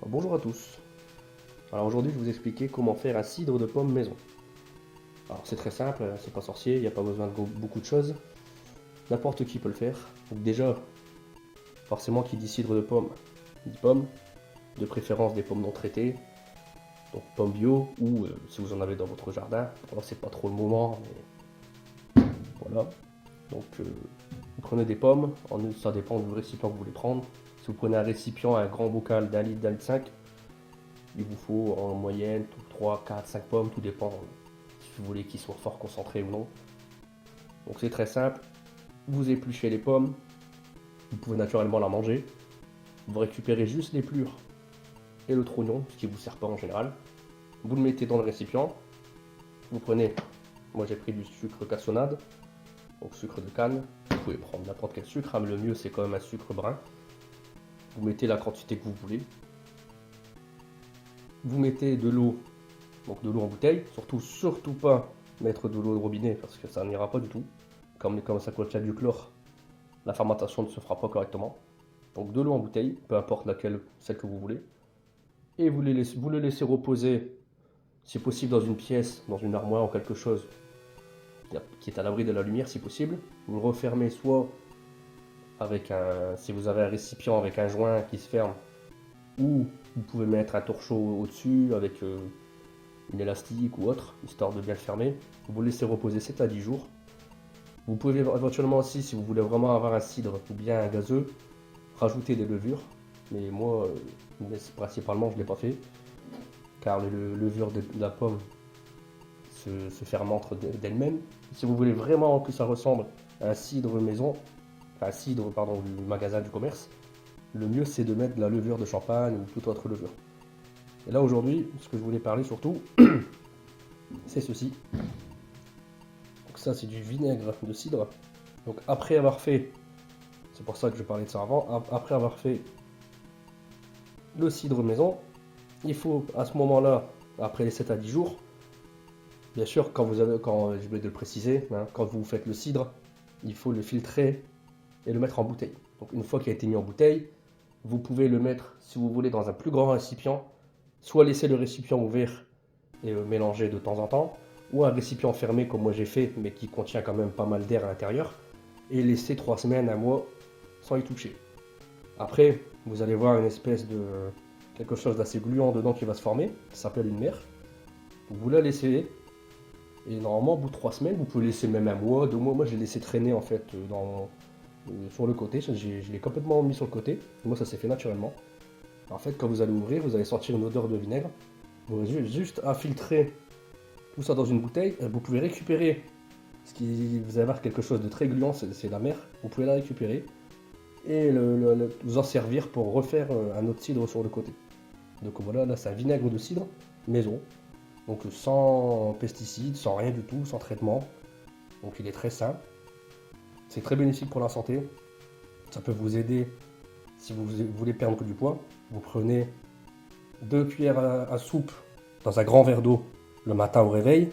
Bonjour à tous. Alors aujourd'hui, je vais vous expliquer comment faire un cidre de pomme maison. Alors c'est très simple, c'est pas sorcier, il n'y a pas besoin de beaucoup de choses. N'importe qui peut le faire. Donc déjà, forcément, qui dit cidre de pomme, dit pomme, de préférence des pommes non traitées, donc pommes bio ou si vous en avez dans votre jardin. Alors c'est pas trop le moment, mais voilà. Donc vous prenez des pommes, ça dépend du récipient que vous voulez prendre. Si vous prenez un récipient, un grand bocal d'un litre 5, il vous faut en moyenne 3, 4, 5 pommes, tout dépend si vous voulez qu'ils soient fort concentrés ou non. Donc c'est très simple, vous épluchez les pommes, vous pouvez naturellement la manger, vous récupérez juste les plures et le trognon, ce qui ne vous sert pas en général. Vous le mettez dans le récipient, vous prenez, moi j'ai pris du sucre cassonade, donc sucre de canne, vous pouvez prendre n'importe quel sucre, mais le mieux c'est quand même un sucre brun. Vous mettez la quantité que vous voulez, vous mettez de l'eau, donc de l'eau en bouteille, surtout pas mettre de l'eau de robinet parce que ça n'ira pas du tout. Comme ça contient du chlore, la fermentation ne se fera pas correctement. Donc de l'eau en bouteille, peu importe laquelle, celle que vous voulez. Et vous le laissez reposer, si possible dans une pièce, dans une armoire ou quelque chose qui est à l'abri de la lumière si possible. Vous le refermez soit avec si vous avez un récipient avec un joint qui se ferme, ou vous pouvez mettre un torchon au-dessus avec une élastique ou autre, histoire de bien le fermer. Vous le laissez reposer 7 à 10 jours. Vous pouvez éventuellement aussi, si vous voulez vraiment avoir un cidre ou bien un gazeux, rajouter des levures. Mais moi, principalement, je ne l'ai pas fait, car les levures de la pomme se fermentent d'elles-mêmes. Si vous voulez vraiment que ça ressemble à un cidre maison, enfin un cidre, pardon, du magasin du commerce, le mieux c'est de mettre de la levure de champagne ou toute autre levure. Et là aujourd'hui, ce que je voulais parler surtout, c'est ceci. Donc ça c'est du vinaigre de cidre. Donc après avoir fait, c'est pour ça que je parlais de ça avant, après avoir fait le cidre maison, il faut à ce moment-là, après les 7 à 10 jours, bien sûr quand je vais de le préciser, hein, quand vous faites le cidre, il faut le filtrer et le mettre en bouteille. Donc une fois qu'il a été mis en bouteille, vous pouvez le mettre, si vous voulez, dans un plus grand récipient, soit laisser le récipient ouvert et mélanger de temps en temps, ou un récipient fermé comme moi j'ai fait, mais qui contient quand même pas mal d'air à l'intérieur, et laisser 3 semaines, un mois, sans y toucher. Après, vous allez voir une espèce de quelque chose d'assez gluant dedans qui va se former, qui s'appelle une mer. Vous la laissez, et normalement, au bout de 3 semaines, vous pouvez laisser même un mois, 2 mois. Moi, j'ai laissé traîner en fait sur le côté, je l'ai complètement mis sur le côté. Et moi, ça s'est fait naturellement. En fait, quand vous allez ouvrir, vous allez sentir une odeur de vinaigre. Vous avez juste à filtrer tout ça dans une bouteille. Vous pouvez récupérer, vous allez avoir quelque chose de très gluant, c'est la mer. Vous pouvez la récupérer et vous en servir pour refaire un autre cidre sur le côté. Donc voilà, là c'est un vinaigre de cidre maison. Donc sans pesticides, sans rien du tout, sans traitement. Donc il est très sain. C'est très bénéfique pour la santé. Ça peut vous aider si vous voulez perdre du poids. Vous prenez 2 cuillères à soupe dans un grand verre d'eau le matin au réveil.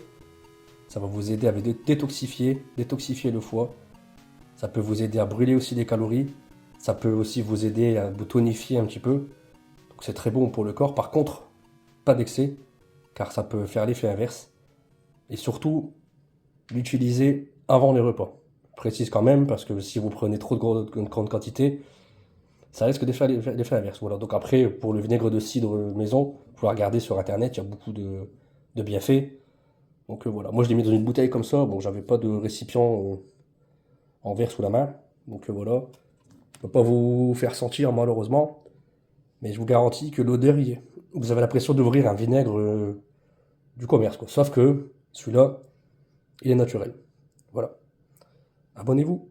Ça va vous aider à détoxifier le foie. Ça peut vous aider à brûler aussi des calories. Ça peut aussi vous aider à vous tonifier un petit peu. Donc c'est très bon pour le corps. Par contre, pas d'excès, car ça peut faire l'effet inverse. Et surtout, l'utiliser avant les repas. Je précise quand même, parce que si vous prenez trop de grande quantité, ça risque d'effet inverse. Voilà. Donc après, pour le vinaigre de cidre maison, il faut regarder sur internet, il y a beaucoup de bienfaits. Donc voilà, moi je l'ai mis dans une bouteille comme ça, bon j'avais pas de récipient en verre sous la main. Donc voilà, je peux pas vous faire sentir malheureusement, mais je vous garantis que l'odeur y est. Vous avez l'impression d'ouvrir un vinaigre du commerce, quoi. Sauf que celui-là, il est naturel. Voilà. Abonnez-vous.